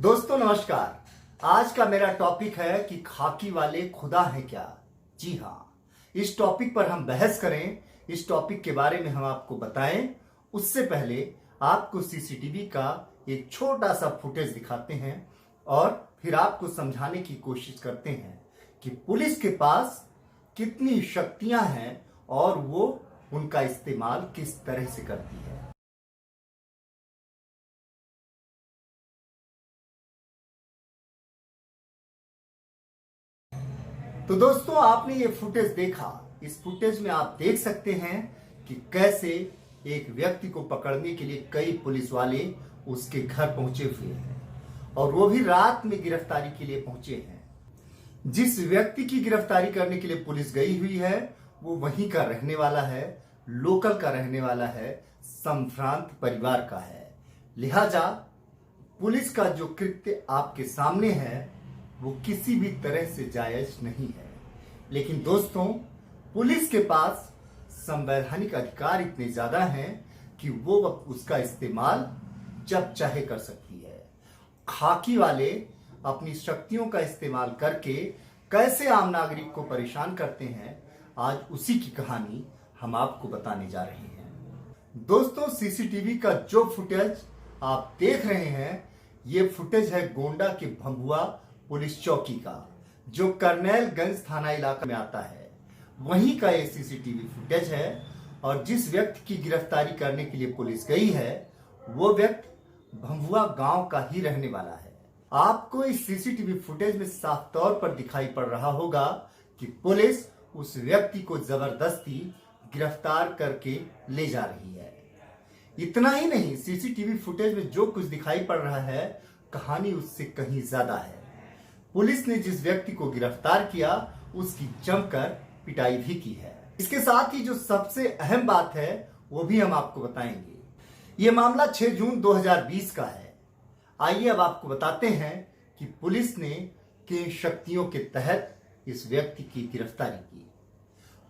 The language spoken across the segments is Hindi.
दोस्तों नमस्कार। आज का मेरा टॉपिक है कि खाकी वाले खुदा हैं क्या। जी हाँ, इस टॉपिक पर हम बहस करें, इस टॉपिक के बारे में हम आपको बताएं। उससे पहले आपको सीसीटीवी का एक छोटा सा फुटेज दिखाते हैं और फिर आपको समझाने की कोशिश करते हैं कि पुलिस के पास कितनी शक्तियां हैं और वो उनका इस्तेमाल किस तरह से करती है। तो दोस्तों, आपने ये फुटेज देखा। इस फुटेज में आप देख सकते हैं कि कैसे एक व्यक्ति को पकड़ने के लिए कई पुलिस वाले उसके घर पहुंचे हुए हैं और वो भी रात में गिरफ्तारी के लिए पहुंचे हैं। जिस व्यक्ति की गिरफ्तारी करने के लिए पुलिस गई हुई है वो वहीं का रहने वाला है, लोकल का रहने वाला है, संभ्रांत परिवार का है। लिहाजा पुलिस का जो कृत्य आपके सामने है वो किसी भी तरह से जायज नहीं है। लेकिन दोस्तों, पुलिस के पास संवैधानिक अधिकार इतने ज्यादा हैं कि वो उसका इस्तेमाल जब चाहे कर सकती है। खाकी वाले अपनी शक्तियों का इस्तेमाल करके कैसे आम नागरिक को परेशान करते हैं, आज उसी की कहानी हम आपको बताने जा रहे हैं। दोस्तों, सीसीटीवी का जो फुटेज आप देख रहे हैं ये फुटेज है गोंडा के भंभुआ पुलिस चौकी का, जो करनैलगंज थाना इलाका में आता है। वहीं का ये सीसीटीवी फुटेज है और जिस व्यक्ति की गिरफ्तारी करने के लिए पुलिस गई है वो व्यक्ति भंभुआ गांव का ही रहने वाला है। आपको इस सीसीटीवी फुटेज में साफ तौर पर दिखाई पड़ रहा होगा कि पुलिस उस व्यक्ति को जबरदस्ती गिरफ्तार करके ले जा रही है। इतना ही नहीं, सीसीटीवी फुटेज में जो कुछ दिखाई पड़ रहा है कहानी उससे कहीं ज्यादा है। पुलिस ने जिस व्यक्ति को गिरफ्तार किया उसकी जमकर पिटाई भी की है। इसके साथ ही जो सबसे अहम बात है वो भी हम आपको बताएंगे। ये मामला 6 जून 2020 का है। आइए अब आपको बताते हैं कि पुलिस ने किन शक्तियों के तहत इस व्यक्ति की गिरफ्तारी की।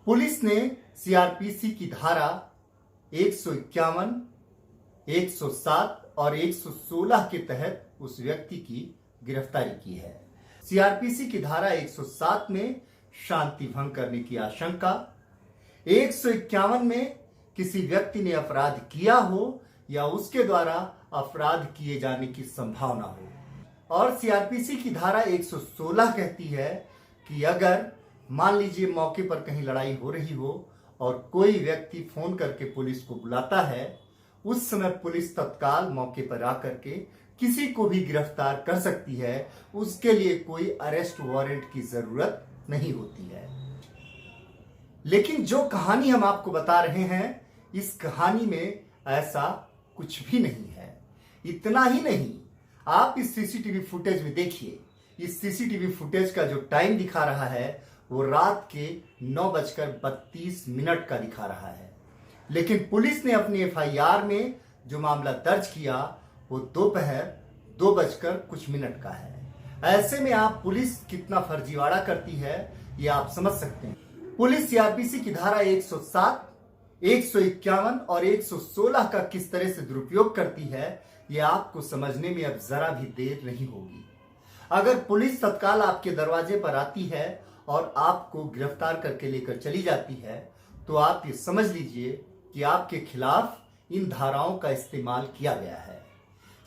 पुलिस ने सीआरपीसी की धारा 151, 107 और 116 के तहत उस व्यक्ति की गिरफ्तारी की है। सीआरपीसी की धारा 107 में शांति भंग करने की आशंका, 151 में किसी व्यक्ति ने अपराध किया हो या उसके द्वारा अपराध किए जाने की संभावना हो, और सीआरपीसी की धारा 116 कहती है कि अगर मान लीजिए मौके पर कहीं लड़ाई हो रही हो और कोई व्यक्ति फोन करके पुलिस को बुलाता है, उस समय पुलिस तत्काल मौके पर आकर के किसी को भी गिरफ्तार कर सकती है। उसके लिए कोई अरेस्ट वारंट की जरूरत नहीं होती है। लेकिन जो कहानी हम आपको बता रहे हैं इस कहानी में ऐसा कुछ भी नहीं है। इतना ही नहीं, आप इस सीसीटीवी फुटेज में देखिए। इस सीसीटीवी फुटेज का जो टाइम दिखा रहा है वो रात के 9:32 का दिखा रहा है। लेकिन पुलिस ने अपनी एफआईआर में जो मामला दर्ज किया वो दोपहर 2:00 का है। ऐसे में आप पुलिस कितना फर्जीवाड़ा करती है ये आप समझ सकते हैं। पुलिस सीआरपीसी की धारा 107, 151 और 116 का किस तरह से दुरुपयोग करती है ये आपको समझने में अब जरा भी देर नहीं होगी। अगर पुलिस तत्काल आपके दरवाजे पर आती है और आपको गिरफ्तार करके लेकर चली जाती है तो आप ये समझ लीजिए कि आपके खिलाफ इन धाराओं का इस्तेमाल किया गया है।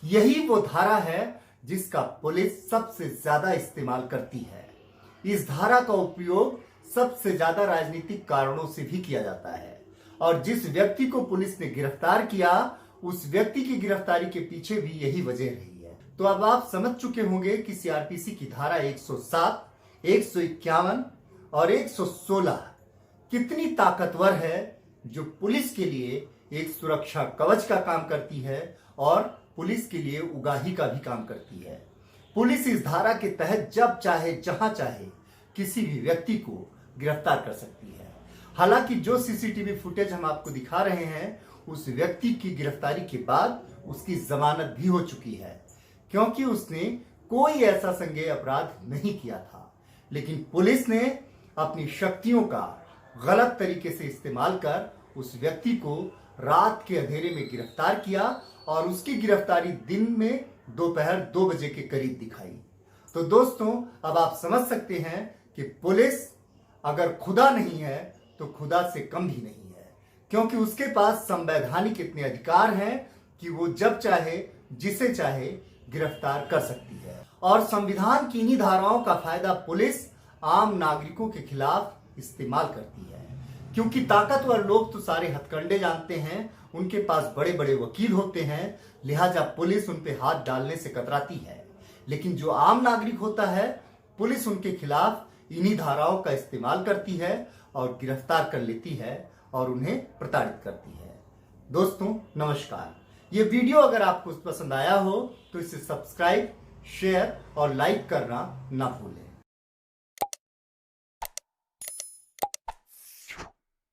यही वो धारा है जिसका पुलिस सबसे ज्यादा इस्तेमाल करती है। इस धारा का उपयोग सबसे ज्यादा राजनीतिक कारणों से भी किया जाता है और जिस व्यक्ति को पुलिस ने गिरफ्तार किया उस व्यक्ति की गिरफ्तारी के पीछे भी यही वजह रही है। तो अब आप समझ चुके होंगे कि सीआरपीसी की धारा 107, 151 और 116 कितनी ताकतवर है, जो पुलिस के लिए एक सुरक्षा कवच का काम करती है और पुलिस के लिए उगाही का भी काम करती है। पुलिस इस धारा के तहत जब चाहे जहां चाहे किसी भी व्यक्ति को गिरफ्तार कर सकती है। हालांकि जो सीसीटीवी फुटेज हम आपको दिखा रहे हैं उस व्यक्ति की गिरफ्तारी के बाद उसकी जमानत भी हो चुकी है, क्योंकि उसने कोई ऐसा संज्ञेय अपराध नहीं किया था। लेकिन पुलिस ने अपनी शक्तियों का गलत तरीके से इस्तेमाल कर उस व्यक्ति को रात के अंधेरे में गिरफ्तार किया और उसकी गिरफ्तारी दिन में दोपहर 2 बजे के करीब दिखाई। तो दोस्तों, अब आप समझ सकते हैं कि पुलिस अगर खुदा नहीं है तो खुदा से कम भी नहीं है, क्योंकि उसके पास संवैधानिक इतने अधिकार हैं कि वो जब चाहे जिसे चाहे गिरफ्तार कर सकती है। और संविधान की इन्हीं धाराओं का फायदा पुलिस आम नागरिकों के खिलाफ इस्तेमाल करती है, क्योंकि ताकतवर लोग तो सारे हथकंडे जानते हैं, उनके पास बड़े बड़े वकील होते हैं, लिहाजा पुलिस उन पे हाथ डालने से कतराती है। लेकिन जो आम नागरिक होता है, पुलिस उनके खिलाफ इन्हीं धाराओं का इस्तेमाल करती है और गिरफ्तार कर लेती है और उन्हें प्रताड़ित करती है। दोस्तों नमस्कार, ये वीडियो अगर आपको पसंद आया हो तो इसे सब्सक्राइब, शेयर और लाइक करना ना भूलें।